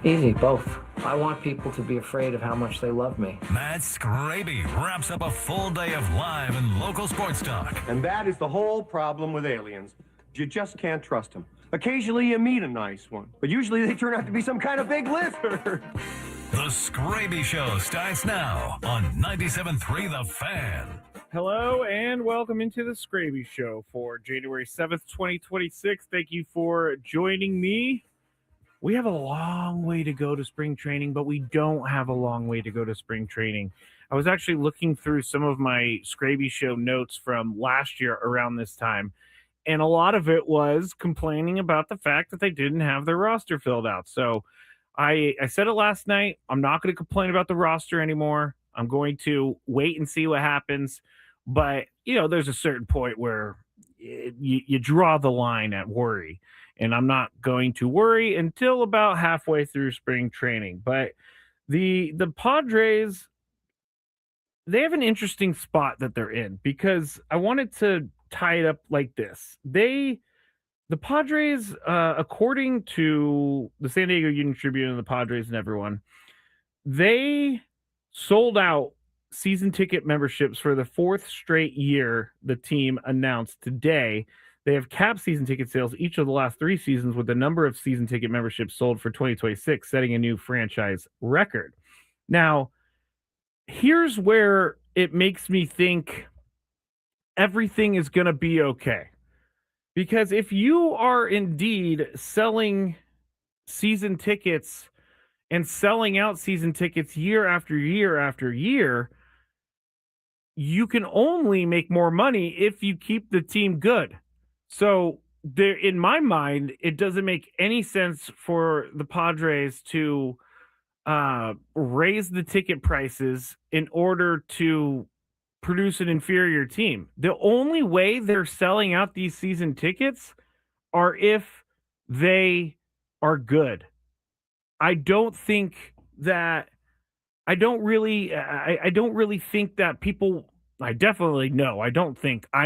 Easy, both. I want people to be afraid of how much they love me. Matt Skraby wraps up a full day of live and local sports talk. And that is the whole problem with aliens. You just can't trust them. Occasionally you meet a nice one, but usually they turn out to be some kind of big lizard. The Skraby Show starts now on 97.3 The Fan. Hello and welcome into the Skraby Show for January 7th, 2026. Thank you for joining me. We have a long way to go to spring training, but we don't have a long way to go to spring training. I was actually looking through some of my Skraby Show notes from last year around this time, and a lot of it was complaining about the fact that they didn't have their roster filled out. So I said it last night. I'm not going to complain about the roster anymore. I'm going to wait and see what happens. But, there's a certain point where you draw the line at worry. And I'm not going to worry until about halfway through spring training. But the Padres, they have an interesting spot that they're in, because I wanted to tie it up like this. The Padres, according to the San Diego Union Tribune and the Padres and everyone, they sold out season ticket memberships for the fourth straight year. The team announced today they have capped season ticket sales each of the last 3 seasons, with the number of season ticket memberships sold for 2026 setting a new franchise record. Now, here's where it makes me think everything is going to be okay. Because if you are indeed selling season tickets and selling out season tickets year after year after year, you can only make more money if you keep the team good. So there, in my mind, it doesn't make any sense for the Padres to raise the ticket prices in order to produce an inferior team. The only way they're selling out these season tickets are if they are good. I don't really think that people, I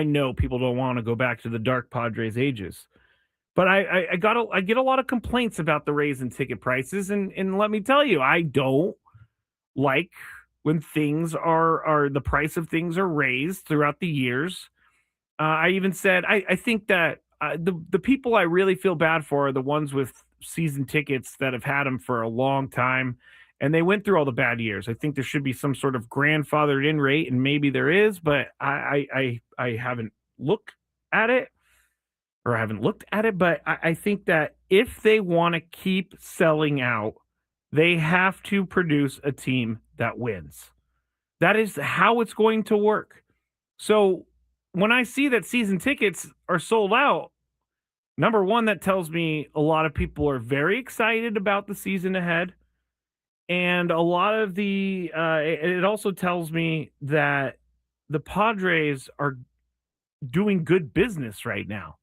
know people don't want to go back to the dark Padres ages. But I get a lot of complaints about the raise in ticket prices, and let me tell you, I don't like when things are the price of things are raised throughout the years. I even said I think that the people I really feel bad for are the ones with season tickets that have had them for a long time, and they went through all the bad years. I think there should be some sort of grandfathered in rate, and maybe there is, but I haven't looked at it. But I think that if they want to keep selling out, they have to produce a team that wins. That is how it's going to work. So when I see that season tickets are sold out, number one, that tells me a lot of people are very excited about the season ahead. And a lot of it also tells me that the Padres are doing good business right now,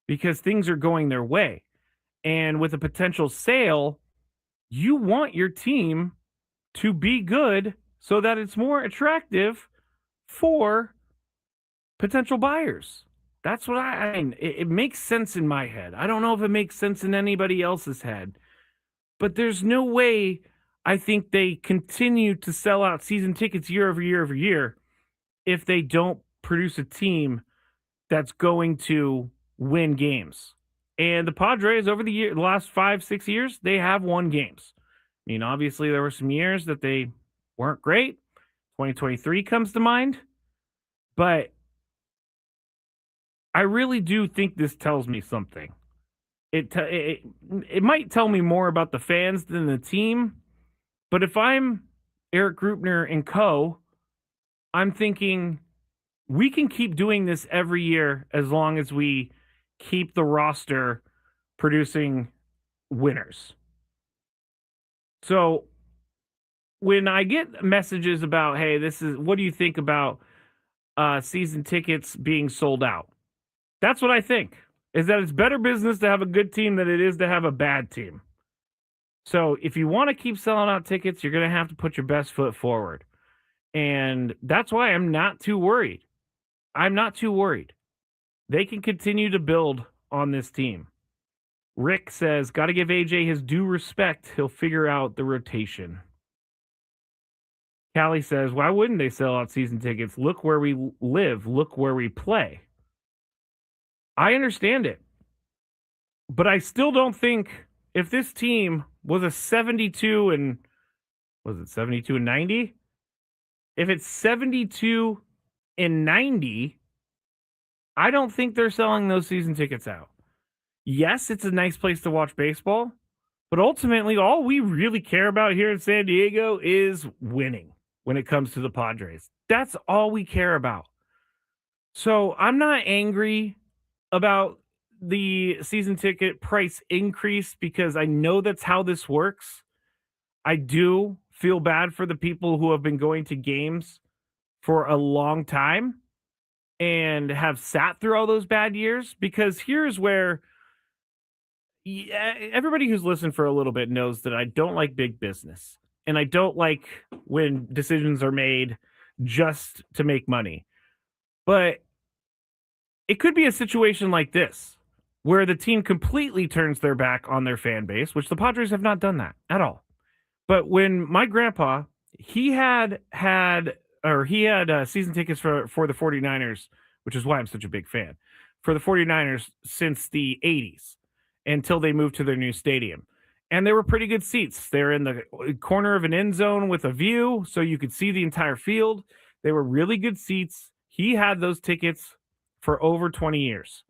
because things are going their way. And with a potential sale, you want your team to be good so that it's more attractive for potential buyers. That's what I mean. It makes sense in my head. I don't know if it makes sense in anybody else's head, but there's no way I think they continue to sell out season tickets year over year over year if they don't produce a team that's going to win games. And the Padres over the last 5-6 years, they have won games. I mean, obviously there were some years that they weren't great. 2023 comes to mind. But I really do think this tells me something. It might tell me more about the fans than the team. But if I'm Eric Grupner and co., I'm thinking we can keep doing this every year as long as we keep the roster producing winners. So when I get messages about, hey, what do you think about season tickets being sold out? That's what I think, is that it's better business to have a good team than it is to have a bad team. So if you want to keep selling out tickets, you're going to have to put your best foot forward. And that's why I'm not too worried. I'm not too worried. They can continue to build on this team. Rick says, got to give AJ his due respect. He'll figure out the rotation. Callie says, why wouldn't they sell out season tickets? Look where we live. Look where we play. I understand it. But I still don't think if this team was a 72 and, was it 72 and 90? If it's 72 and 90, I don't think they're selling those season tickets out. Yes, it's a nice place to watch baseball, but ultimately all we really care about here in San Diego is winning when it comes to the Padres. That's all we care about. So I'm not angry about the season ticket price increase because I know that's how this works. I do feel bad for the people who have been going to games for a long time and have sat through all those bad years, because here's where everybody who's listened for a little bit knows that I don't like big business, and I don't like when decisions are made just to make money. But it could be a situation like this where the team completely turns their back on their fan base, which the Padres have not done that at all. But when my grandpa, he had season tickets for the 49ers, which is why I'm such a big fan, for the 49ers since the 80s until they moved to their new stadium. And they were pretty good seats. They're in the corner of an end zone with a view, so you could see the entire field. They were really good seats. He had those tickets for over 20 years.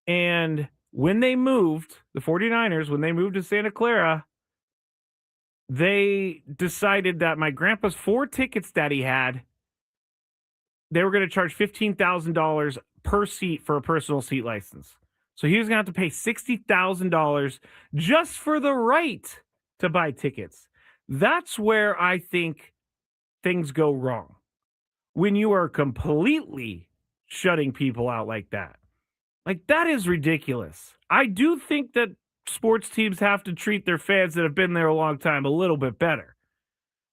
And when they moved, the 49ers, when they moved to Santa Clara, they decided that my grandpa's 4 tickets that he had, they were going to charge $15,000 per seat for a personal seat license. So he was going to have to pay $60,000 just for the right to buy tickets. That's where I think things go wrong. When you are completely shutting people out like that. Like, that is ridiculous. I do think that sports teams have to treat their fans that have been there a long time a little bit better.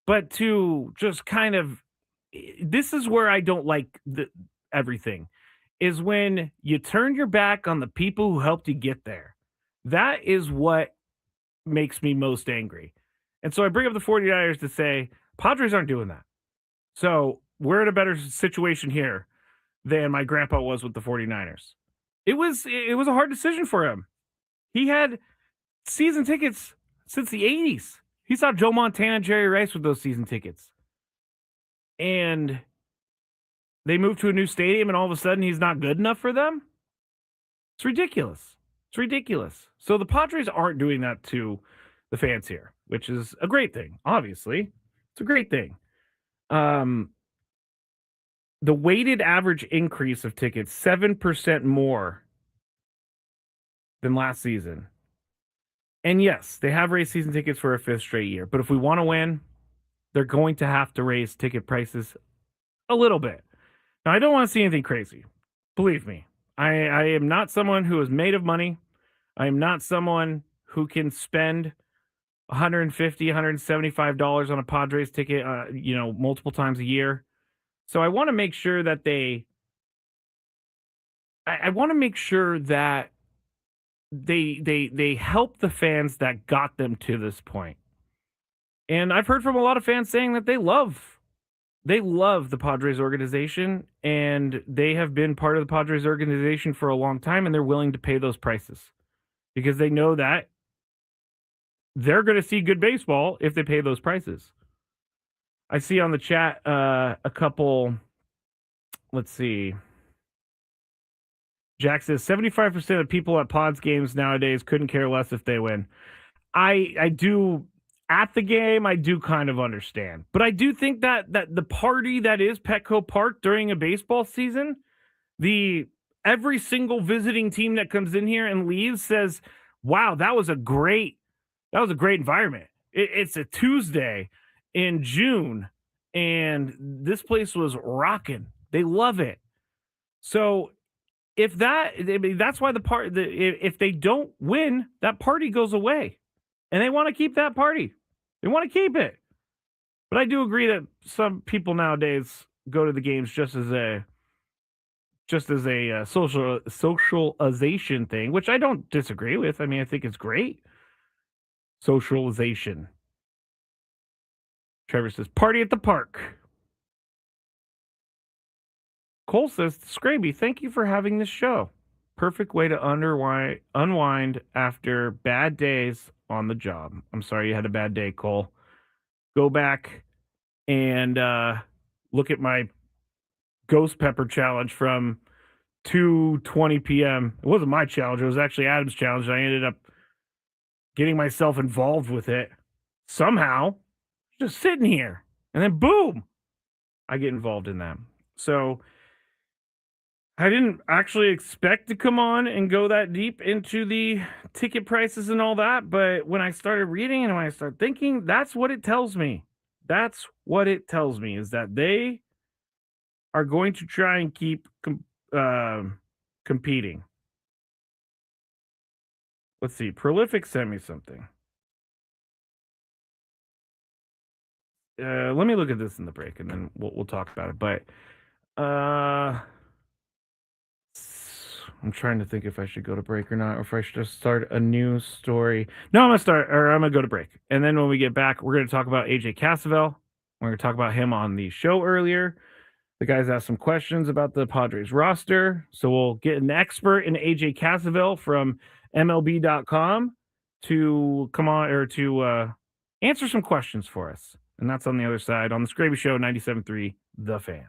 But to just kind of, this is where I don't like everything, is when you turn your back on the people who helped you get there. That is what makes me most angry. And so I bring up the 49ers to say, Padres aren't doing that. So we're in a better situation here than my grandpa was with the 49ers. It was a hard decision for him. He had season tickets since the 80s. He saw Joe Montana, Jerry Rice with those season tickets. And they moved to a new stadium and all of a sudden he's not good enough for them? It's ridiculous. It's ridiculous. So the Padres aren't doing that to the fans here, which is a great thing, obviously. It's a great thing. The weighted average increase of tickets, 7% more than last season. And yes, they have raised season tickets for a 5th straight year. But if we want to win, they're going to have to raise ticket prices a little bit. Now, I don't want to see anything crazy. Believe me, I am not someone who is made of money. I am not someone who can spend $150, $175 on a Padres ticket, multiple times a year. So I want to make sure that I want to make sure that they help the fans that got them to this point. And I've heard from a lot of fans saying that they love the Padres organization, and they have been part of the Padres organization for a long time, and they're willing to pay those prices because they know that they're going to see good baseball if they pay those prices. I see on the chat a couple, let's see. Jack says 75% of people at Pods games nowadays couldn't care less if they win. I do, at the game, I do kind of understand. But I do think that the party that is Petco Park during a baseball season, every single visiting team that comes in here and leaves says, wow, that was a great environment. It's a Tuesday in June, and this place was rocking. They love it. So that's why if they don't win, that party goes away, and they want to keep that party. They want to keep it. But I do agree that some people nowadays go to the games just just as a socialization thing, which I don't disagree with. I mean, I think it's great. Socialization. Trevor says, party at the park. Cole says, Skraby, thank you for having this show. Perfect way to unwind after bad days on the job. I'm sorry you had a bad day, Cole. Go back and look at my ghost pepper challenge from 2:20 p.m. It wasn't my challenge. It was actually Adam's challenge. I ended up getting myself involved with it. Somehow, just sitting here. And then boom, I get involved in that. So I didn't actually expect to come on and go that deep into the ticket prices and all that. But when I started reading and when I started thinking, that's what it tells me. That's what it tells me, is that they are going to try and keep competing. Let's see. Prolific sent me something. Let me look at this in the break, and then we'll talk about it. But I'm trying to think if I should go to break or not, or if I should just start a new story. No, I'm gonna go to break, and then when we get back, we're gonna talk about AJ Cassavell. We're gonna talk about him on the show earlier. The guys asked some questions about the Padres roster, so we'll get an expert in AJ Cassavell from MLB.com to come on or to answer some questions for us. And that's on the other side on the Skraby Show, 97.3 The Fan.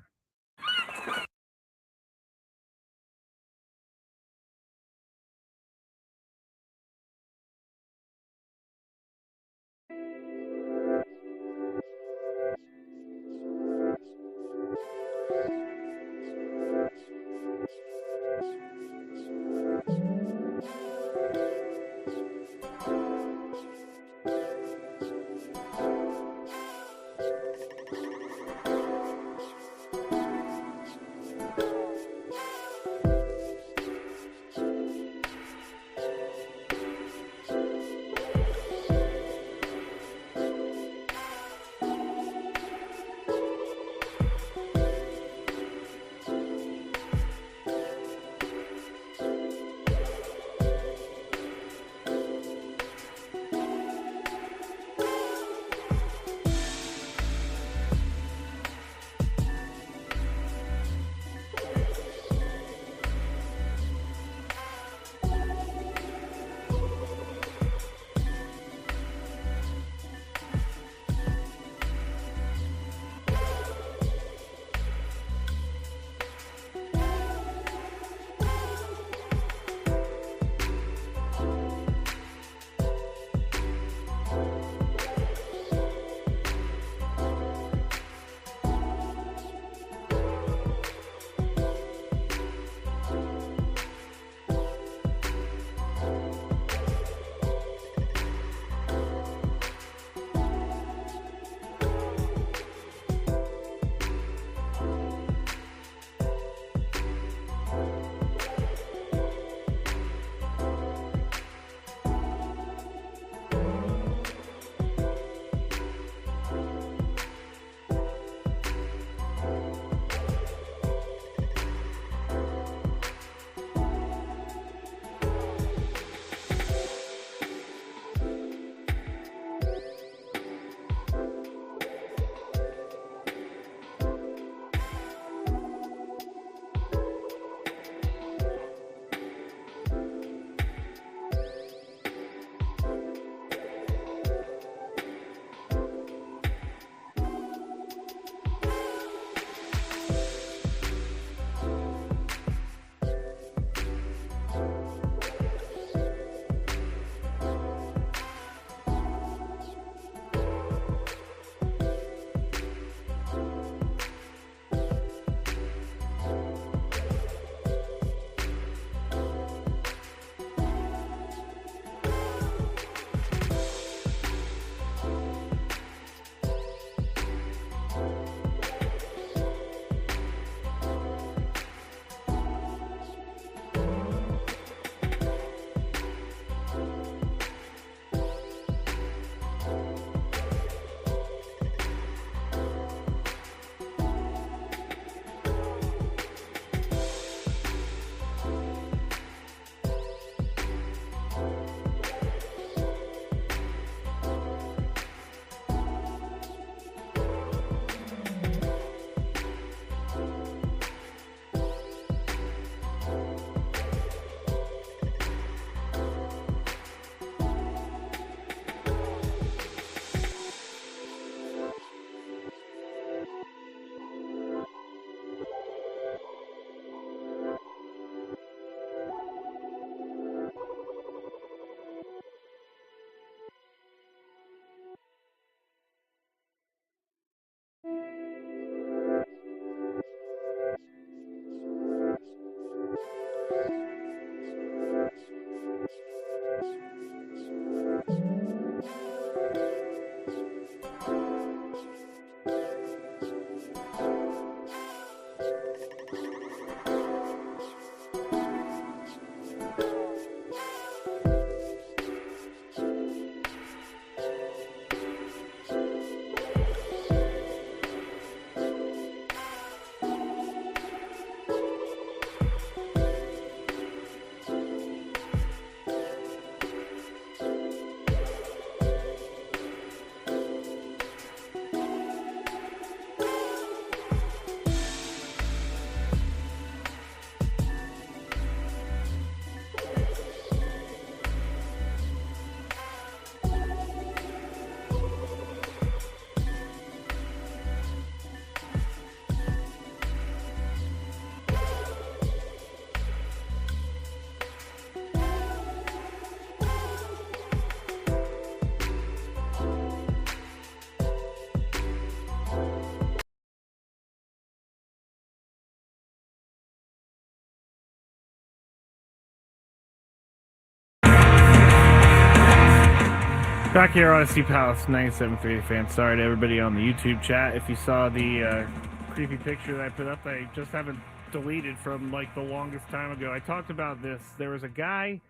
Back here on Steve Palace, 97.3 The Fan. Sorry to everybody on the YouTube chat. If you saw the creepy picture that I put up, I just haven't deleted from like the longest time ago. I talked about this. There was a guy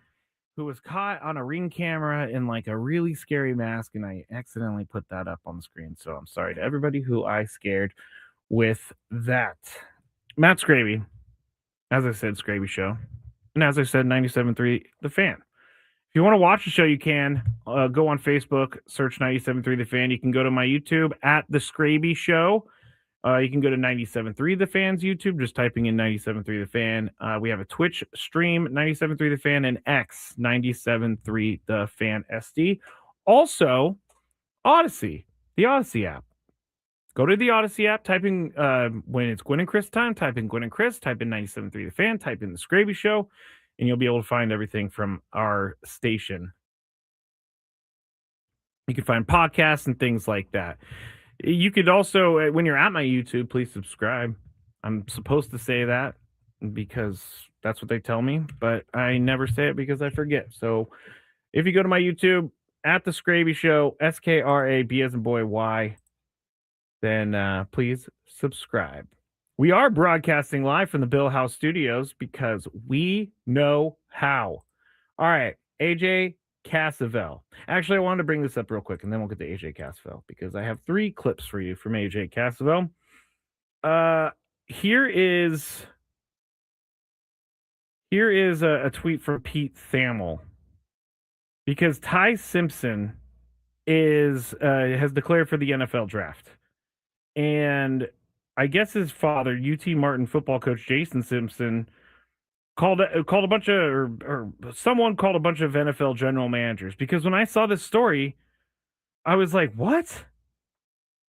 who was caught on a Ring camera in like a really scary mask, and I accidentally put that up on the screen. So I'm sorry to everybody who I scared with that. Matt Skraby, as I said, Skraby Show. And as I said, 97.3 The Fan. If you want to watch the show, you can go on Facebook, search 97.3 The Fan. You can go to my YouTube at The Skraby Show. You can go to 97.3 The Fan's YouTube, just typing in 97.3 The Fan. We have a Twitch stream, 97.3 The Fan, and X, 97.3 The Fan SD. Also, Odyssey, the Odyssey app. Go to the Odyssey app, typing when it's Gwen and Chris time, type in Gwen and Chris, type in 97.3 The Fan, type in The Skraby Show, and you'll be able to find everything from our station. You can find podcasts and things like that. You could also, when you're at my YouTube, please subscribe. I'm supposed to say that because that's what they tell me, but I never say it because I forget. So if you go to my YouTube, at The Skraby Show, SKRAB as in boy, Y, then please subscribe. We are broadcasting live from the Bill House Studios because we know how. All right, AJ Cassavell. Actually, I wanted to bring this up real quick, and then we'll get to AJ Cassavell because I have 3 clips for you from AJ Cassavell. Here is a tweet from Pete Thamel because Ty Simpson has declared for the NFL draft, and I guess his father, UT Martin football coach Jason Simpson, called a bunch of, or someone called a bunch of NFL general managers, because when I saw this story, I was like, what?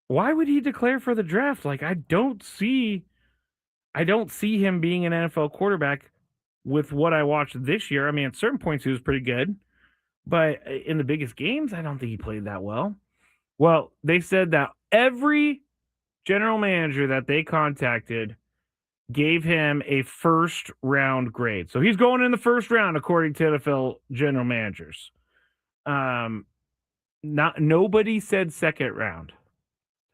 Why would he declare for the draft? Like, I don't see him being an NFL quarterback with what I watched this year. I mean, at certain points he was pretty good, but in the biggest games, I don't think he played that well. Well, they said that every general manager that they contacted gave him a first round grade. So he's going in the first round according to NFL general managers. Nobody said second round.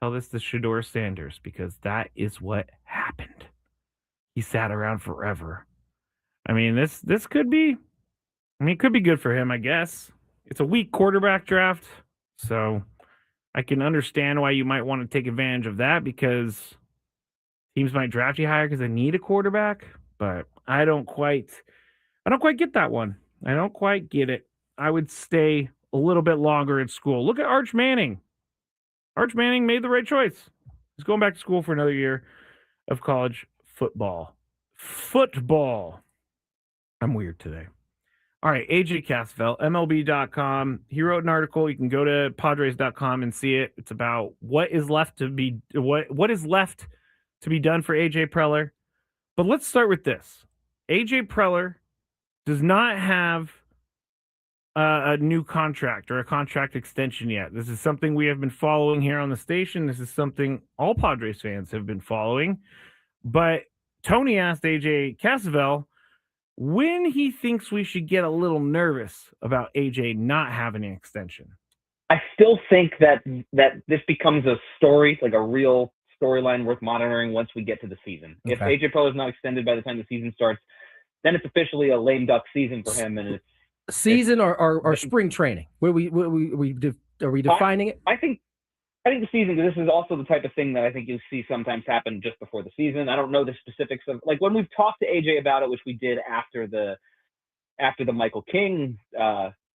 Tell this to Shedeur Sanders because that is what happened. He sat around forever. I mean, this could be, it could be good for him, I guess. It's a weak quarterback draft, so I can understand why you might want to take advantage of that because teams might draft you higher because they need a quarterback, but I don't quite get that one. I don't quite get it. I would stay a little bit longer in school. Look at Arch Manning. Arch Manning made the right choice. He's going back to school for another year of college football. I'm weird today. All right, AJ Cassavell, MLB.com. He wrote an article. You can go to Padres.com and see it. It's about what is left to be done for AJ Preller. But let's start with this. AJ Preller does not have a new contract or a contract extension yet. This is something we have been following here on the station. This is something all Padres fans have been following. But Tony asked AJ Cassavell, when he thinks we should get a little nervous about AJ not having an extension. I still think that this becomes a story, like a real storyline worth monitoring once we get to the season. Okay. If AJ Preller is not extended by the time the season starts, then it's officially a lame duck season for him, and it's season or spring training. Are we defining it? I think the season, because this is also the type of thing that I think you'll see sometimes happen just before the season. I don't know the specifics of, like, when we've talked to AJ about it, which we did after the Michael King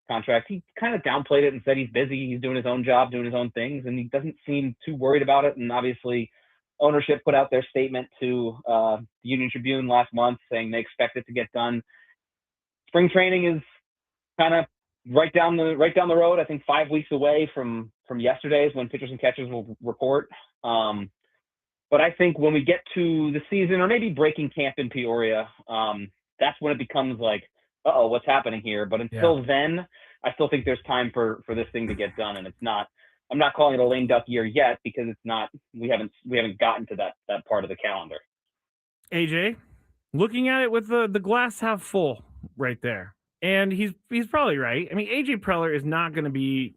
contract, he kind of downplayed it and said he's busy, he's doing his own job, doing his own things, and he doesn't seem too worried about it. And obviously, ownership put out their statement to the Union Tribune last month saying they expect it to get done. Spring training is kind of right down the road. I think 5 weeks away from yesterday's when pitchers and catchers will report. But I think when we get to the season, or maybe breaking camp in Peoria, that's when it becomes like, uh-oh, what's happening here? But until then, I still think there's time for this thing to get done. And it's not, I'm not calling it a lame duck year yet, because it's not, we haven't gotten to that part of the calendar. AJ, looking at it with the glass half full right there. And he's probably right. I mean, AJ Preller is not going to be,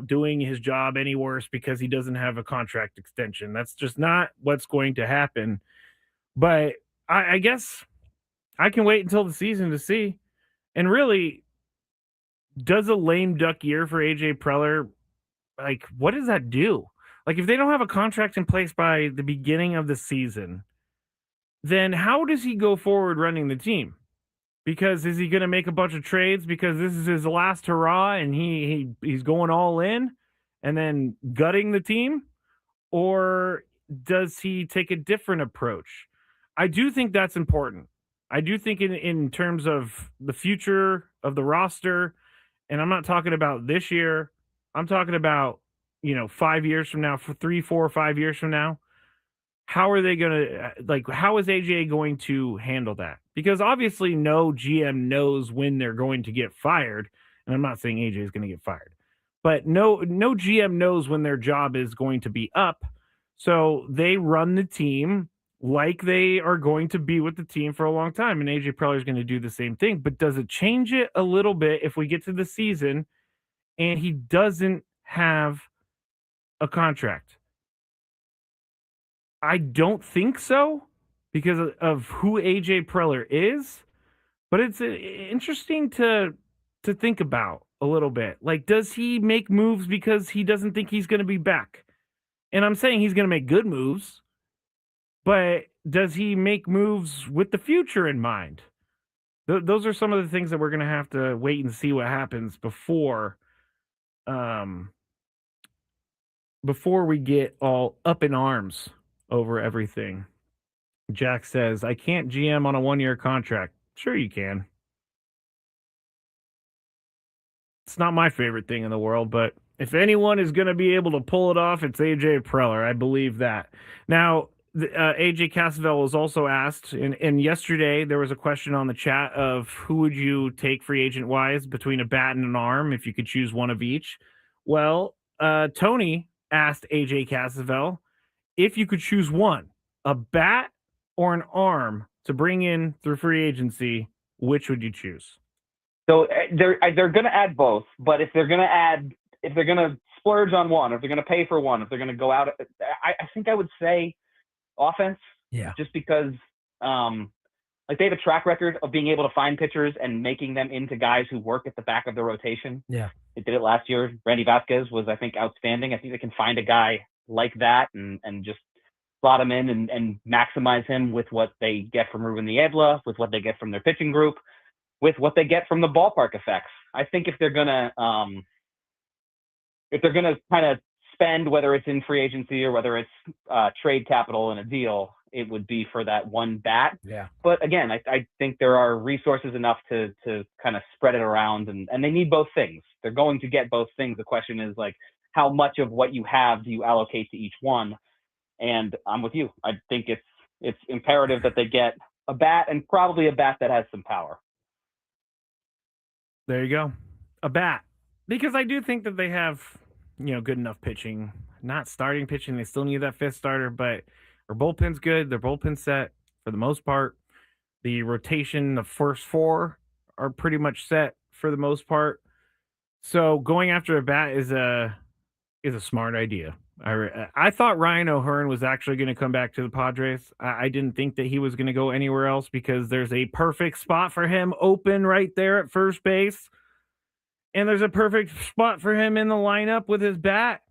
doing his job any worse because he doesn't have a contract extension. That's just not what's going to happen. But I guess I can wait until the season to see. And really, does a lame duck year for AJ Preller, like, what does that do? Like, if they don't have a contract in place by the beginning of the season, then how does he go forward running the team? Because is he going to make a bunch of trades because this is his last hurrah and he's going all in and then gutting the team? Or does he take a different approach? I do think that's important. I do think in terms of the future of the roster, and I'm not talking about this year, I'm talking about, 5 years from now, for 3, 4, or 5 years from now. How are they going to, how is AJ going to handle that? Because obviously no GM knows when they're going to get fired. And I'm not saying AJ is going to get fired, but no GM knows when their job is going to be up. So they run the team like they are going to be with the team for a long time. And AJ Preller is going to do the same thing. But does it change it a little bit if we get to the season and he doesn't have a contract? I don't think so because of who AJ Preller is, but it's interesting to think about a little bit. Like, does he make moves because he doesn't think he's going to be back? And I'm saying he's going to make good moves, but does he make moves with the future in mind? Those are some of the things that we're going to have to wait and see what happens before we get all up in arms over everything. Jack says, I can't GM on a 1-year contract. Sure you can. It's not my favorite thing in the world, but if anyone is going to be able to pull it off, it's AJ Preller. I believe that. Now, AJ Cassavell was also asked, and yesterday there was a question on the chat of who would you take free agent-wise between a bat and an arm if you could choose one of each. Well, Tony asked AJ Cassavell, if you could choose one, a bat or an arm to bring in through free agency, which would you choose? So they're going to add both, but if they're going to splurge on one, if they're going to pay for one, if they're going to go out, I think I would say offense. Yeah. Just because, they have a track record of being able to find pitchers and making them into guys who work at the back of the rotation. Yeah. They did it last year. Randy Vasquez was, I think, outstanding. I think they can find a guy like that and just slot him in and maximize him with what they get from Ruben Niebla, with what they get from their pitching group, with what they get from the ballpark effects. I think if they're gonna kind of spend, whether it's in free agency or whether it's trade capital in a deal, it would be for that one bat. Yeah. But again, I think there are resources enough to kind of spread it around, and they need both things. They're going to get both things. The question is, how much of what you have do you allocate to each one? And I'm with you. I think it's imperative that they get a bat, and probably a bat that has some power. There you go. A bat. Because I do think that they have, good enough pitching. Not starting pitching. They still need that fifth starter, but their bullpen's good. Their bullpen's set for the most part. The rotation, the first four are pretty much set for the most part. So going after a bat is a smart idea. I thought Ryan O'Hearn was actually going to come back to the Padres. I didn't think that he was going to go anywhere else because there's a perfect spot for him open right there at first base. And there's a perfect spot for him in the lineup with his bat.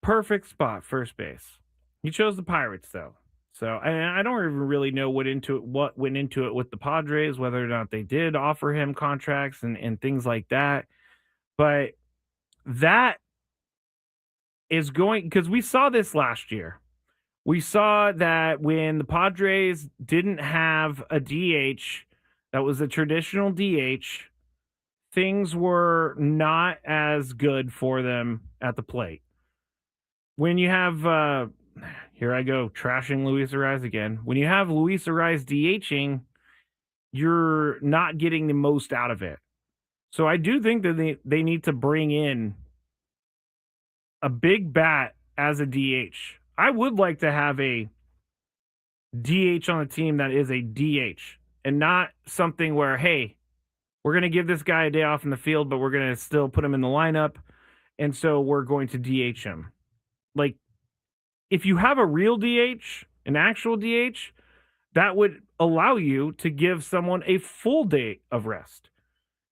Perfect spot, first base. He chose the Pirates, though. So I don't even really know what went into it with the Padres, whether or not they did offer him contracts and things like that. But that is going, because we saw this last year. We saw that when the Padres didn't have a DH that was a traditional DH, things were not as good for them at the plate. When you have, here I go, trashing Luis Ariz again. When you have Luis Ariz DHing, you're not getting the most out of it. So I do think that they need to bring in a big bat as a DH. I would like to have a DH on a team that is a DH and not something where, hey, we're going to give this guy a day off in the field, but we're going to still put him in the lineup. And so we're going to DH him. Like, if you have a real DH, an actual DH, that would allow you to give someone a full day of rest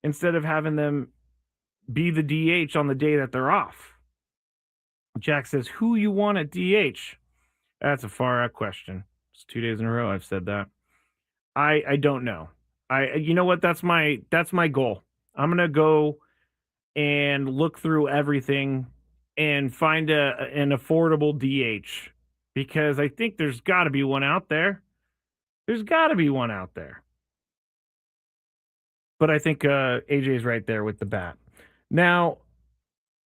instead of having them be the DH on the day that they're off. Jack says, who you want at DH? That's a far out question. It's 2 days in a row I've said that. I don't know. You know what? That's my goal. I'm gonna go and look through everything and find an affordable DH because I think there's got to be one out there. There's got to be one out there. But I think AJ's right there with the bat. Now,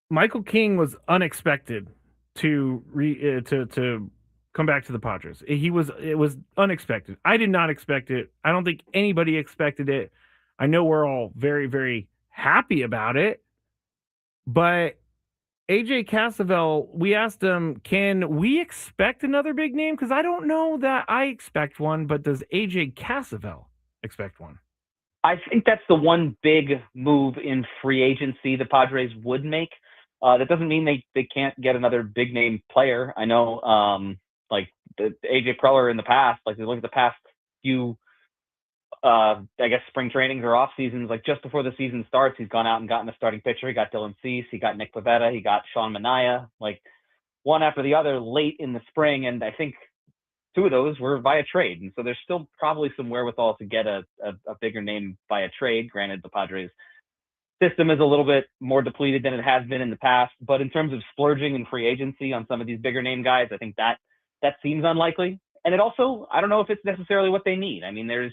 Michael King was unexpected to come back to the Padres. It was unexpected. I did not expect it. I don't think anybody expected it. I know we're all very, very happy about it. But AJ Cassavell, we asked him, can we expect another big name? Because I don't know that I expect one, but does AJ Cassavell expect one? I think that's the one big move in free agency the Padres would make. That doesn't mean they can't get another big name player. I know, like the AJ Preller in the past, like look at the past few, I guess spring trainings or off seasons, like just before the season starts, he's gone out and gotten a starting pitcher. He got Dylan Cease, he got Nick Pivetta, he got Sean Manaea, like one after the other late in the spring. And I think two of those were via trade. And so there's still probably some wherewithal to get a bigger name via trade. Granted, the Padres system is a little bit more depleted than it has been in the past. But in terms of splurging in free agency on some of these bigger name guys, I think that seems unlikely. And it also, I don't know if it's necessarily what they need. I mean, their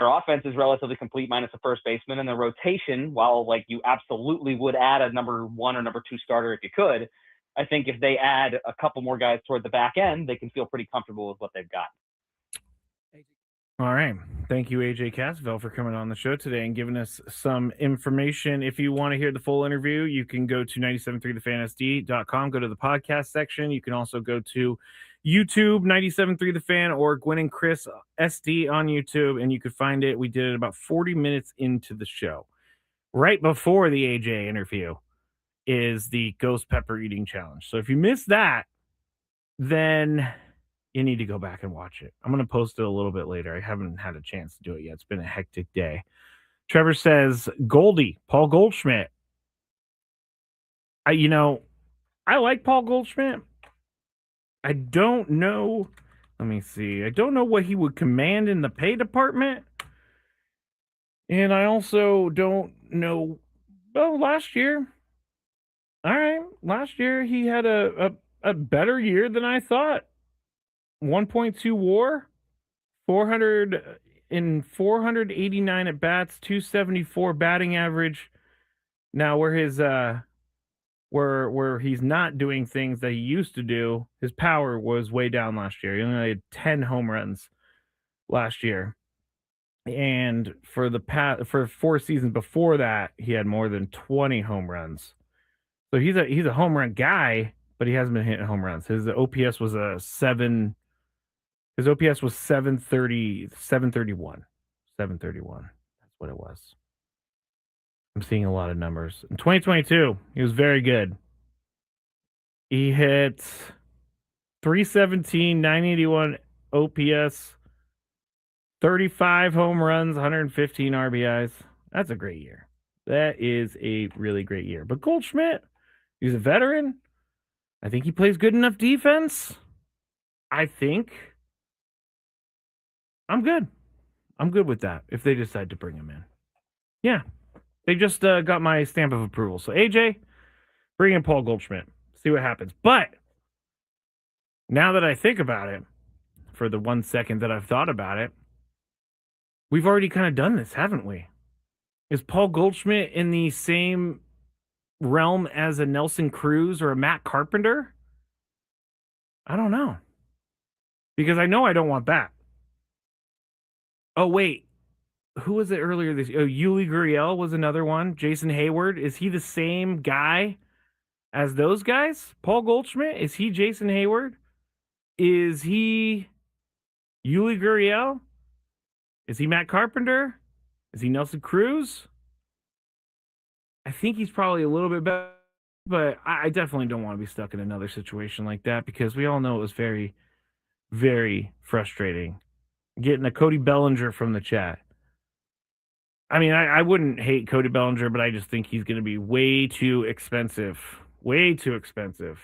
offense is relatively complete minus a first baseman, and the rotation, while like you absolutely would add a number one or number two starter if you could, I think if they add a couple more guys toward the back end, they can feel pretty comfortable with what they've got. All right. Thank you, AJ Cassavell, for coming on the show today and giving us some information. If you want to hear the full interview, you can go to 973thefansd.com, go to the podcast section. You can also go to YouTube, 97.3 The Fan, or Gwen and Chris SD on YouTube, and you could find it. We did it about 40 minutes into the show. Right before the AJ interview is the ghost pepper eating challenge. So if you missed that, then you need to go back and watch it. I'm going to post it a little bit later. I haven't had a chance to do it yet. It's been a hectic day. Trevor says, Goldie, Paul Goldschmidt. I like Paul Goldschmidt. I don't know. Let me see. I don't know what he would command in the pay department. And I also don't know. Well, last year. All right. Last year, he had a better year than I thought. 1.2 WAR, 489 at bats, 274 batting average. Now, where his where he's not doing things that he used to do, his power was way down last year. He only had 10 home runs last year, and for 4 seasons before that, he had more than 20 home runs. So he's a home run guy, but he hasn't been hitting home runs. His OPS was a His OPS was 730, 731. 731. That's what it was. I'm seeing a lot of numbers. In 2022, he was very good. He hit 317, 981 OPS, 35 home runs, 115 RBIs. That's a great year. That is a really great year. But Goldschmidt, he's a veteran. I think he plays good enough defense. I think I'm good. I'm good with that if they decide to bring him in. Yeah. They just got my stamp of approval. So, AJ, bring in Paul Goldschmidt. See what happens. But now that I think about it, for the 1 second that I've thought about it, we've already kind of done this, haven't we? Is Paul Goldschmidt in the same realm as a Nelson Cruz or a Matt Carpenter? I don't know. Because I know I don't want that. Oh, wait. Who was it earlier this year? Oh, Yuli Gurriel was another one. Jason Hayward. Is he the same guy as those guys? Paul Goldschmidt? Is he Jason Hayward? Is he Yuli Gurriel? Is he Matt Carpenter? Is he Nelson Cruz? I think he's probably a little bit better, but I definitely don't want to be stuck in another situation like that because we all know it was very, very frustrating. Getting a Cody Bellinger from the chat. I mean, I wouldn't hate Cody Bellinger, but I just think he's going to be way too expensive. Way too expensive.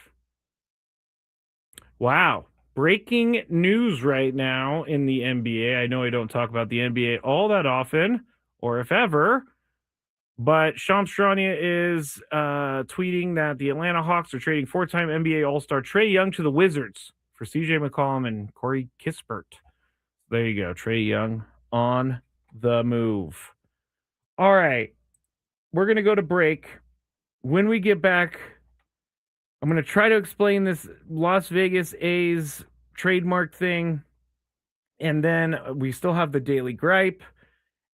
Wow. Breaking news right now in the NBA. I know I don't talk about the NBA all that often, or if ever, but Shams Charania is tweeting that the Atlanta Hawks are trading four-time NBA All-Star Trae Young to the Wizards for CJ McCollum and Corey Kispert. There you go. Trae Young on the move. All right. We're going to go to break. When we get back, I'm going to try to explain this Las Vegas A's trademark thing. And then we still have the Daily Gripe.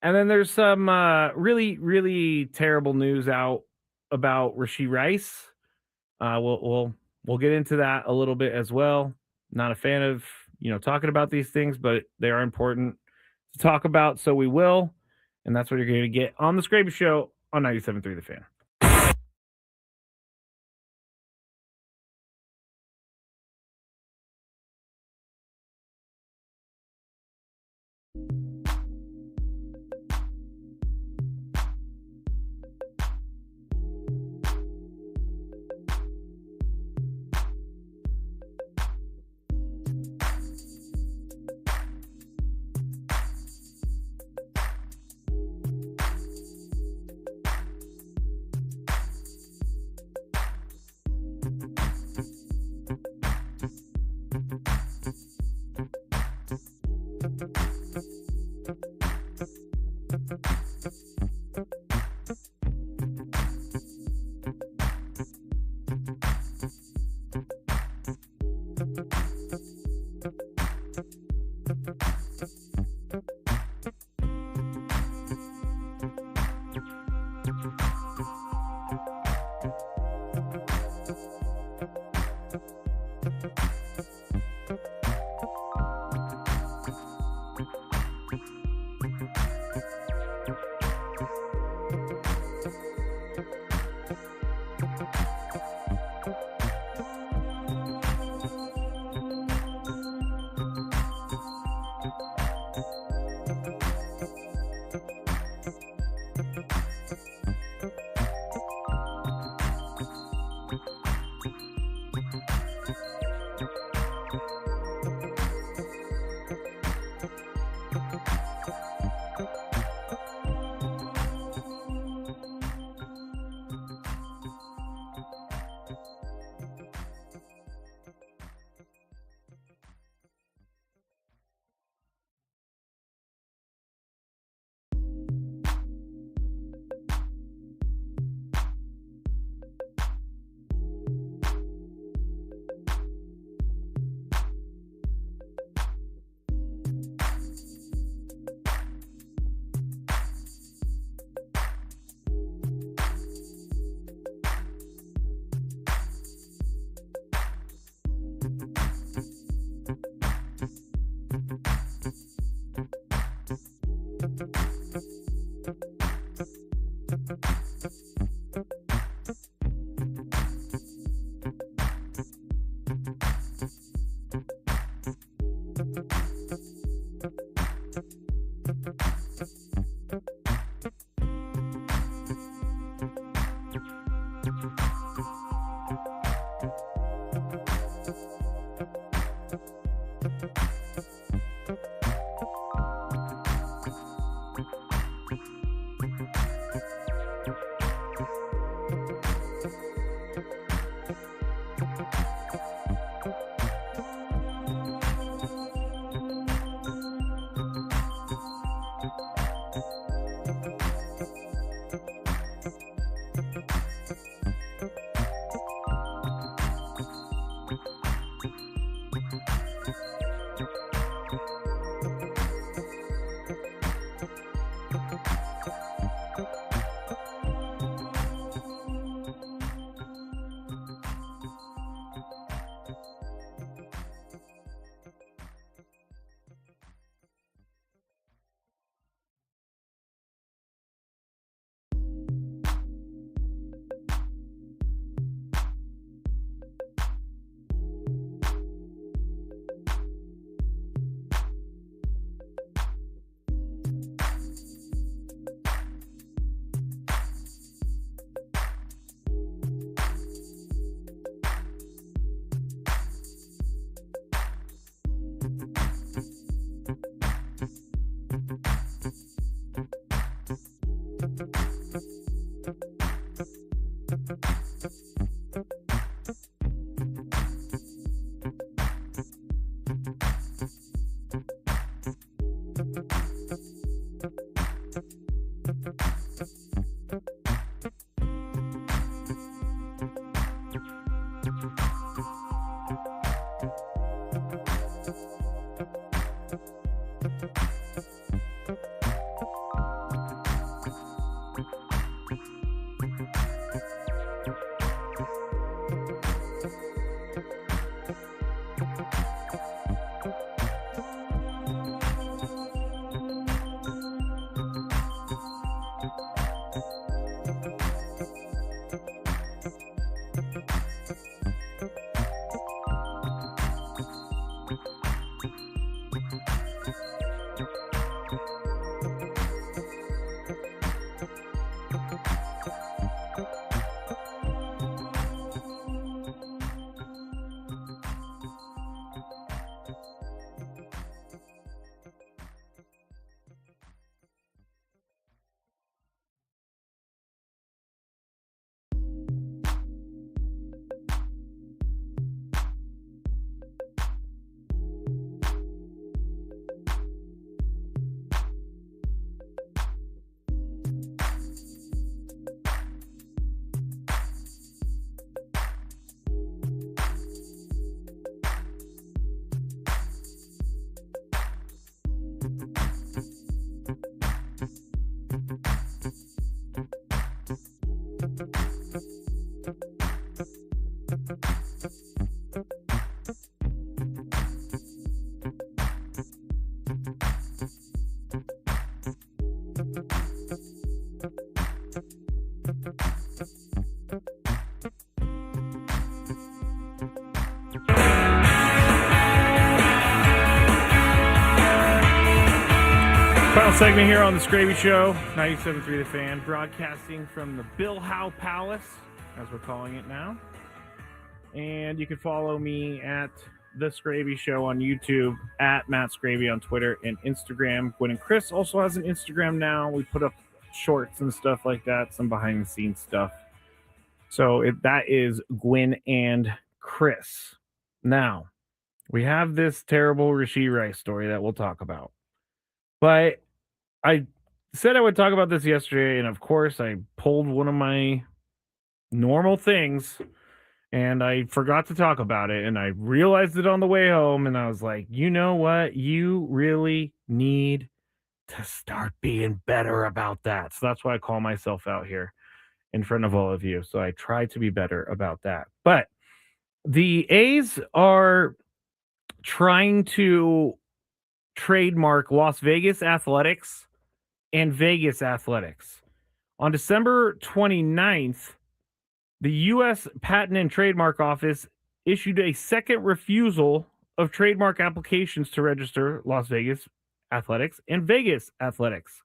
And then there's some really, really terrible news out about Rashee Rice. We'll get into that a little bit as well. Not a fan of talking about these things, but they are important to talk about, so we will. And that's what you're going to get on the Skraby Show on 97.3 The Fan. Final segment here on the Skraby Show, 97.3 The Fan, broadcasting from the Bill Howe Palace, as we're calling it now. And you can follow me at The Skraby Show on YouTube, at Matt Skraby on Twitter and Instagram. Gwen and Chris also has an Instagram now. We put up shorts and stuff like that, some behind-the-scenes stuff. So that is Gwen and Chris. Now, we have this terrible Rashee Rice story that we'll talk about. But I said I would talk about this yesterday, and of course I pulled one of my normal things, and I forgot to talk about it, and I realized it on the way home, and I was like, you know what? You really need to start being better about that. So that's why I call myself out here in front of all of you. So I try to be better about that. But the A's are trying to trademark Las Vegas Athletics and Vegas Athletics. On December 29th, the U.S. Patent and Trademark Office issued a second refusal of trademark applications to register Las Vegas Athletics and Vegas Athletics.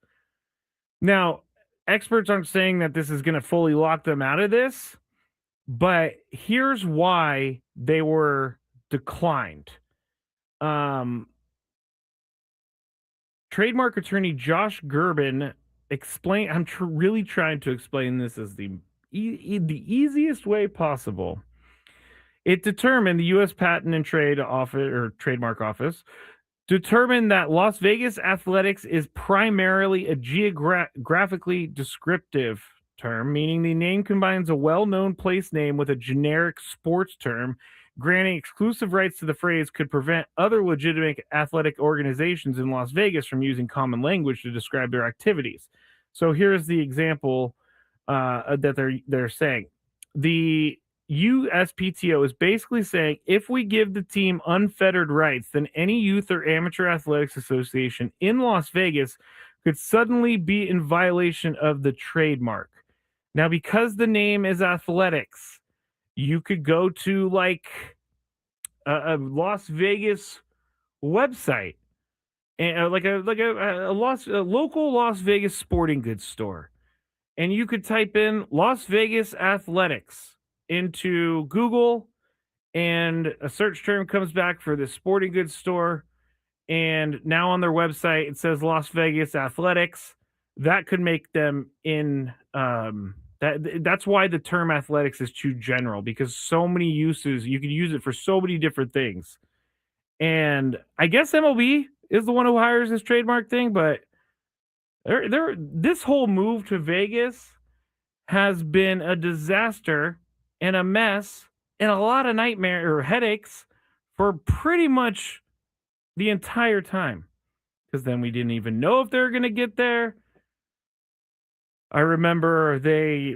Now, experts aren't saying that this is going to fully lock them out of this, but here's why they were declined. Trademark attorney Josh Gerben explained. I'm really trying to explain this as the easiest way possible. It determined the U.S. Patent and Trademark Office determined that Las Vegas Athletics is primarily a geographically descriptive term, meaning the name combines a well-known place name with a generic sports term. Granting exclusive rights to the phrase could prevent other legitimate athletic organizations in Las Vegas from using common language to describe their activities. So here's the example that they're saying. The USPTO is basically saying if we give the team unfettered rights, then any youth or amateur athletics association in Las Vegas could suddenly be in violation of the trademark. Now, because the name is athletics, you could go to like a Las Vegas website and like a local Las Vegas sporting goods store, and you could type in Las Vegas Athletics into Google, and a search term comes back for the sporting goods store, and now on their website it says Las Vegas Athletics. That could make them in that's why the term athletics is too general, because so many uses, you can use it for so many different things. And I guess MLB is the one who hires this trademark thing, but this whole move to Vegas has been a disaster and a mess and a lot of nightmare or headaches for pretty much the entire time, because then we didn't even know if they were going to get there. I remember they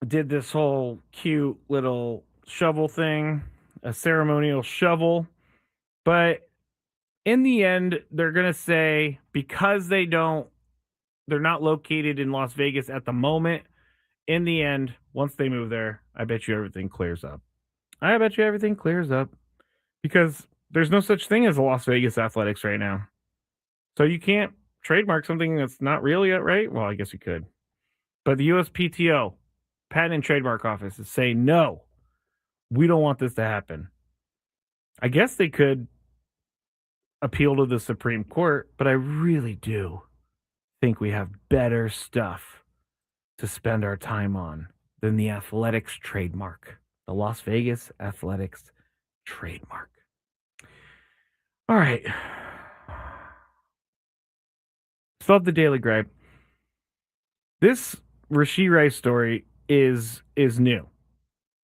did this whole cute little shovel thing, a ceremonial shovel, but in the end, they're going to say because they're not located in Las Vegas at the moment. In the end, once they move there, I bet you everything clears up. Because there's no such thing as a Las Vegas Athletics right now. So you can't trademark something that's not really right. Well, I guess you could. But the USPTO, Patent and Trademark Office, is saying, no, we don't want this to happen. I guess they could appeal to the Supreme Court, but I really do think we have better stuff to spend our time on than the athletics trademark, the Las Vegas Athletics trademark. All right. Still have the Daily Gripe. This Rashee Rice story is new.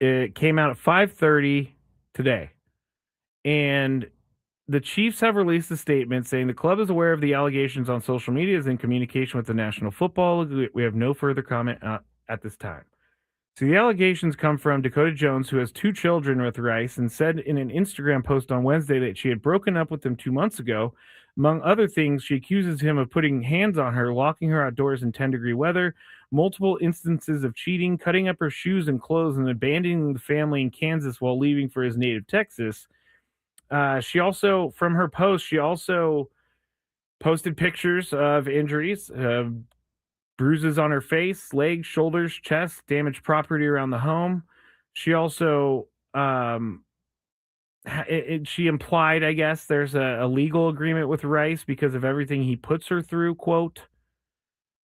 It came out at 5:30 today. And the Chiefs have released a statement saying the club is aware of the allegations on social media, is in communication with the National Football League. We have no further comment at this time. So the allegations come from Dakota Jones, who has 2 children with Rice, and said in an Instagram post on Wednesday that she had broken up with him 2 months ago. Among other things, she accuses him of putting hands on her, locking her outdoors in 10-degree weather, multiple instances of cheating, cutting up her shoes and clothes, and abandoning the family in Kansas while leaving for his native Texas. She also, from her post, she also posted pictures of injuries, bruises on her face, legs, shoulders, chest, damaged property around the home. She also, she implied, I guess, there's a legal agreement with Rice because of everything he puts her through, quote.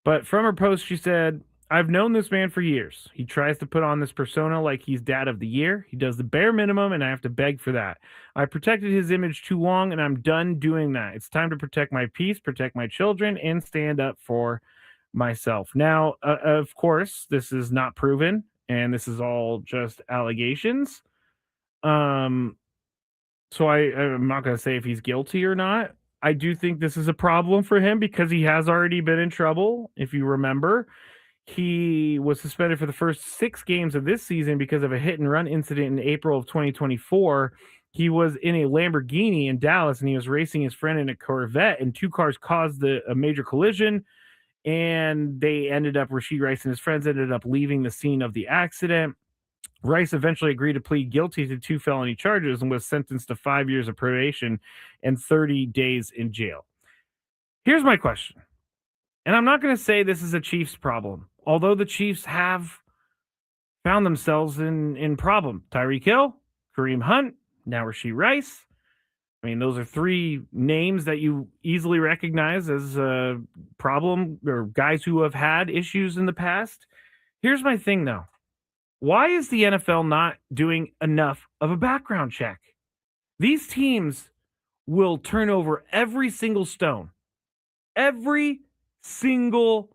But from her post, she said, I've known this man for years. He tries to put on this persona like he's dad of the year. He does the bare minimum, and I have to beg for that. I protected his image too long, and I'm done doing that. It's time to protect my peace, protect my children, and stand up for myself. Now, of course, this is not proven, and this is all just allegations. So I'm not going to say if he's guilty or not. I do think this is a problem for him because he has already been in trouble. If you remember, he was suspended for the first 6 games of this season because of a hit and run incident in April of 2024. He was in a Lamborghini in Dallas, and he was racing his friend in a Corvette, and 2 cars caused a major collision, and Rashee Rice and his friends ended up leaving the scene of the accident. Rice eventually agreed to plead guilty to 2 felony charges and was sentenced to 5 years of probation and 30 days in jail. Here's my question. And I'm not going to say this is a Chiefs problem, although the Chiefs have found themselves in problem. Tyreek Hill, Kareem Hunt, now Rashee Rice. I mean, those are 3 names that you easily recognize as a problem or guys who have had issues in the past. Here's my thing, though. Why is the NFL not doing enough of a background check? These teams will turn over every single stone. Every single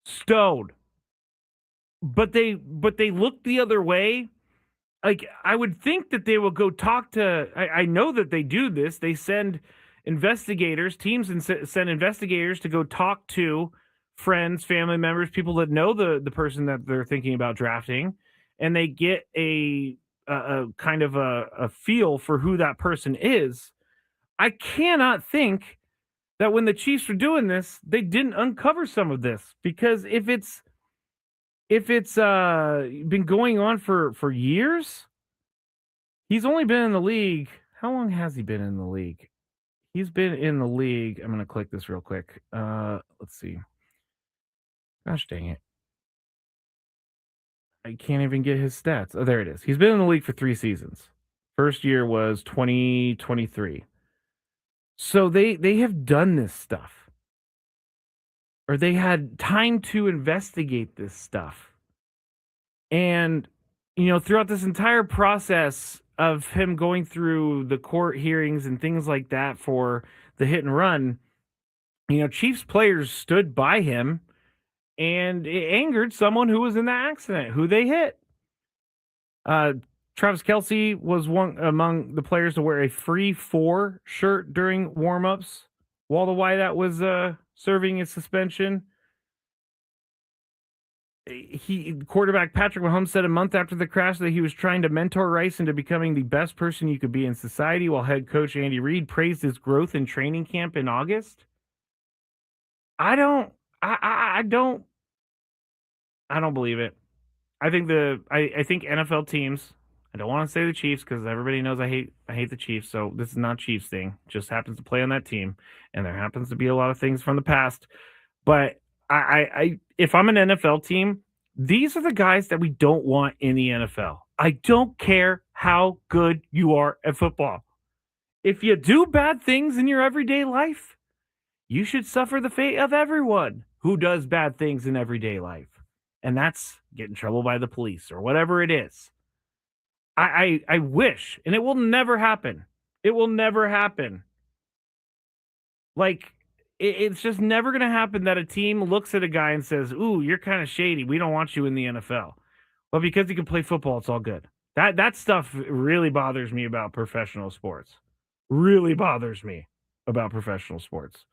stone. But they look the other way. Like, I would think that they will go talk to, I know that they do this. They send investigators, teams and send investigators to go talk to friends, family members, people that know the person that they're thinking about drafting, and they get a kind of a feel for who that person is. I cannot think that when the Chiefs were doing this, they didn't uncover some of this, because if it's been going on for years, he's only been in the league. How long has he been in the league? He's been in the league. I'm going to click this real quick. Let's see. Gosh dang it. I can't even get his stats. Oh, there it is. He's been in the league for 3 seasons. First year was 2023. So they have done this stuff. Or they had time to investigate this stuff. And, throughout this entire process of him going through the court hearings and things like that for the hit and run, Chiefs players stood by him, and it angered someone who was in the accident, who they hit. Travis Kelce was one among the players to wear a free 4 shirt during warmups, while the wideout was serving his suspension. Quarterback Patrick Mahomes said a month after the crash that he was trying to mentor Rice into becoming the best person you could be in society, while head coach Andy Reid praised his growth in training camp in August. I don't believe it. I think NFL teams, I don't want to say the Chiefs because everybody knows I hate the Chiefs, so this is not a Chiefs thing. Just happens to play on that team, and there happens to be a lot of things from the past. But I if I'm an NFL team, these are the guys that we don't want in the NFL. I don't care how good you are at football. If you do bad things in your everyday life, you should suffer the fate of everyone who does bad things in everyday life. And that's get in trouble by the police or whatever it is. I wish, and it will never happen. It will never happen. Like, it's just never going to happen that a team looks at a guy and says, ooh, you're kind of shady. We don't want you in the NFL. But because he can play football, it's all good. That stuff really bothers me about professional sports. Really bothers me about professional sports.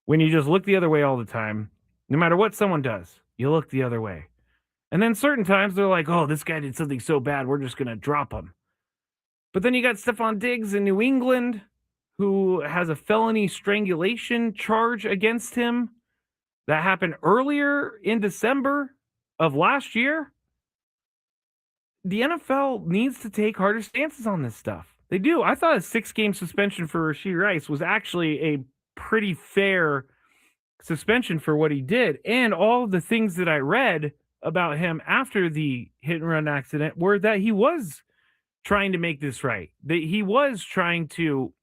When you just look the other way all the time, no matter what someone does, you look the other way. And then certain times they're like, oh, this guy did something so bad, we're just going to drop him. But then you got Stephon Diggs in New England, who has a felony strangulation charge against him that happened earlier in December of last year. The NFL needs to take harder stances on this stuff. They do. I thought a 6-game suspension for Rashee Rice was actually a pretty fair suspension for what he did. And all of the things that I read about him after the hit and run accident were that he was trying to make this right. That he was trying to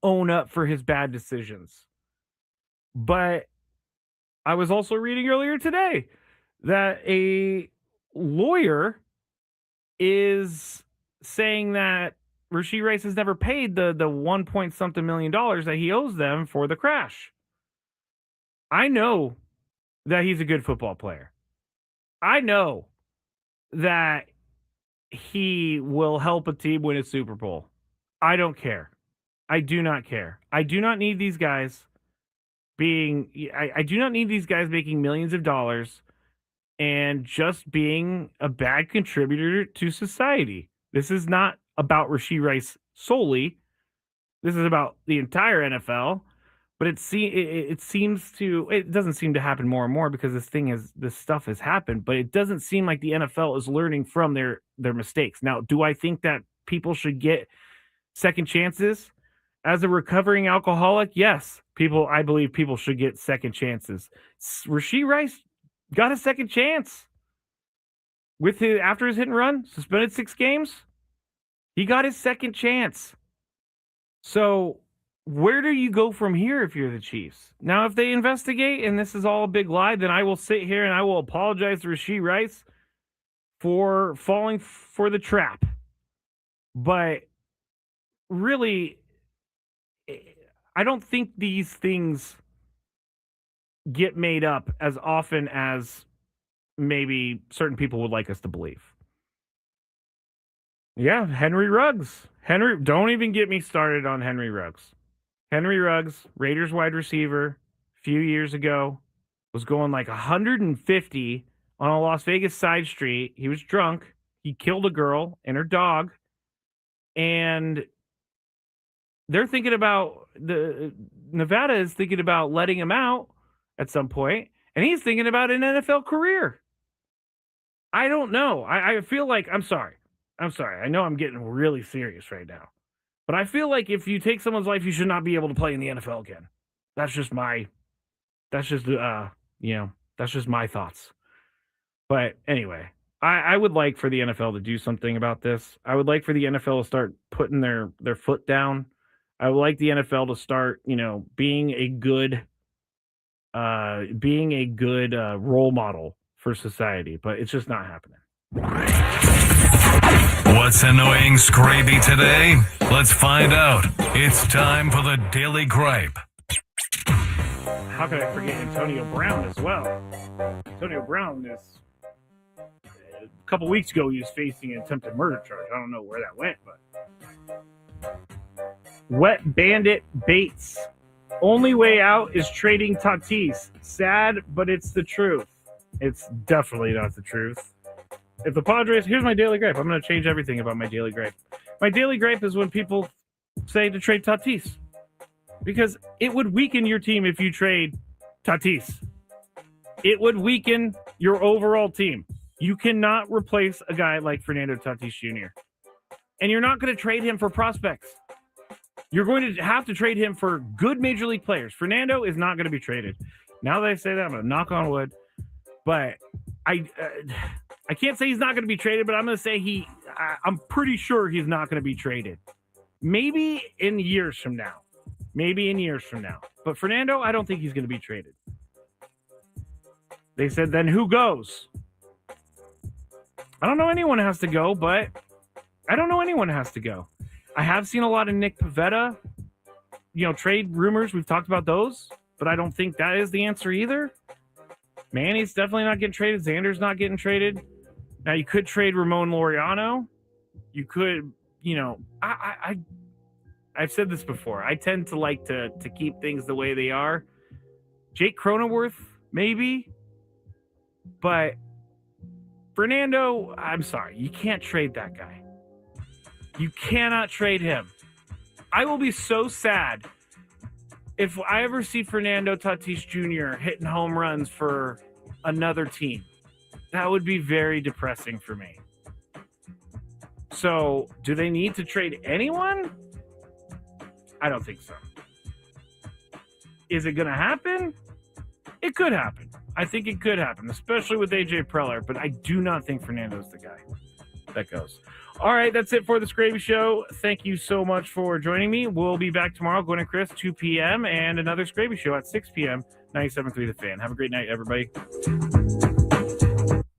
own up for his bad decisions. But I was also reading earlier today that a lawyer is saying that Rashee Rice has never paid the 1 point something million dollars that he owes them for the crash. I know that he's a good football player. I know that he will help a team win a Super Bowl. I don't care. I do not care. I do not need these guys I do not need these guys making millions of dollars and just being a bad contributor to society. This is not about Rashee Rice solely. This is about the entire NFL. But it doesn't seem to happen more and more because this stuff has happened, but it doesn't seem like the NFL is learning from their mistakes. Now, do I think that people should get second chances? As a recovering alcoholic, yes. I believe people should get second chances. Rashee Rice got a second chance after his hit and run, suspended 6 games. He got his second chance. So where do you go from here if you're the Chiefs? Now, if they investigate and this is all a big lie, then I will sit here and I will apologize to Rashee Rice for falling for the trap. But really, I don't think these things get made up as often as maybe certain people would like us to believe. Yeah, Henry Ruggs. Don't even get me started on Henry Ruggs. Henry Ruggs, Raiders wide receiver, a few years ago, was going like 150 on a Las Vegas side street. He was drunk. He killed a girl and her dog. And they're thinking about Nevada is thinking about letting him out at some point, and he's thinking about an NFL career. I don't know. I feel like I'm sorry. I know I'm getting really serious right now, but I feel like if you take someone's life, you should not be able to play in the NFL again. That's just my thoughts. But anyway, I would like for the NFL to do something about this. I would like for the NFL to start putting their foot down. I would like the NFL to start, being a good role model for society, but it's just not happening. What's annoying Skraby today? Let's find out. It's time for the Daily Gripe. How could I forget Antonio Brown as well? Antonio Brown is a couple weeks ago he was facing an attempted murder charge. I don't know where that went, but Wet Bandit Bates. Only way out is trading Tatis. Sad, but it's the truth. It's definitely not the truth. If the Padres, here's my daily gripe. I'm going to change everything about my daily gripe. My daily gripe is when people say to trade Tatis. Because it would weaken your team if you trade Tatis. It would weaken your overall team. You cannot replace a guy like Fernando Tatis Jr. And you're not going to trade him for prospects. You're going to have to trade him for good major league players. Fernando is not going to be traded. Now that I say that, I'm going to knock on wood. But I can't say he's not going to be traded, but I'm going to say I'm pretty sure he's not going to be traded. Maybe in years from now. But Fernando, I don't think he's going to be traded. They said, then who goes? I don't know anyone has to go, but I have seen a lot of Nick Pivetta, trade rumors. We've talked about those, but I don't think that is the answer either. Manny's definitely not getting traded. Xander's not getting traded. Now, you could trade Ramon Laureano. You could, I've said this before. I tend to like to keep things the way they are. Jake Cronenworth, maybe. But Fernando, I'm sorry. You can't trade that guy. You cannot trade him. I will be so sad if I ever see Fernando Tatis Jr. hitting home runs for another team. That would be very depressing for me. So, do they need to trade anyone? I don't think so. Is it going to happen? It could happen. I think it could happen, especially with AJ Preller, but I do not think Fernando's the guy that goes. All right, that's it for the Skraby Show. Thank you so much for joining me. We'll be back tomorrow, Gwen and Chris, 2 p.m., and another Skraby Show at 6 p.m., 97.3 The Fan. Have a great night, everybody.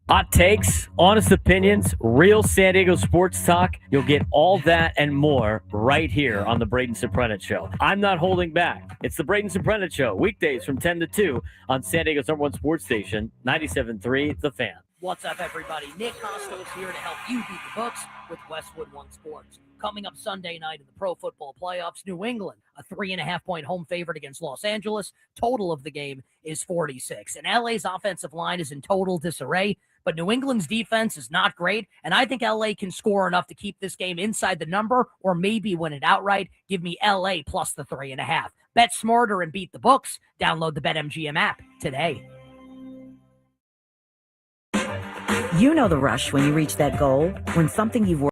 Hot takes, honest opinions, real San Diego sports talk. You'll get all that and more right here on the Braden Soprennett Show. I'm not holding back. It's the Braden Soprennett Show, weekdays from 10 to 2 on San Diego's #1 sports station, 97.3 The Fan. What's up, everybody? Nick Costos here to help you beat the books with Westwood One Sports. Coming up Sunday night in the Pro Football Playoffs, New England, a 3.5-point home favorite against Los Angeles. Total of the game is 46. And LA's offensive line is in total disarray. but New England's defense is not great, and I think LA can score enough to keep this game inside the number or maybe win it outright. Give me LA plus the 3.5. Bet smarter and beat the books. Download the BetMGM app today. You know the rush when you reach that goal, when something you've worked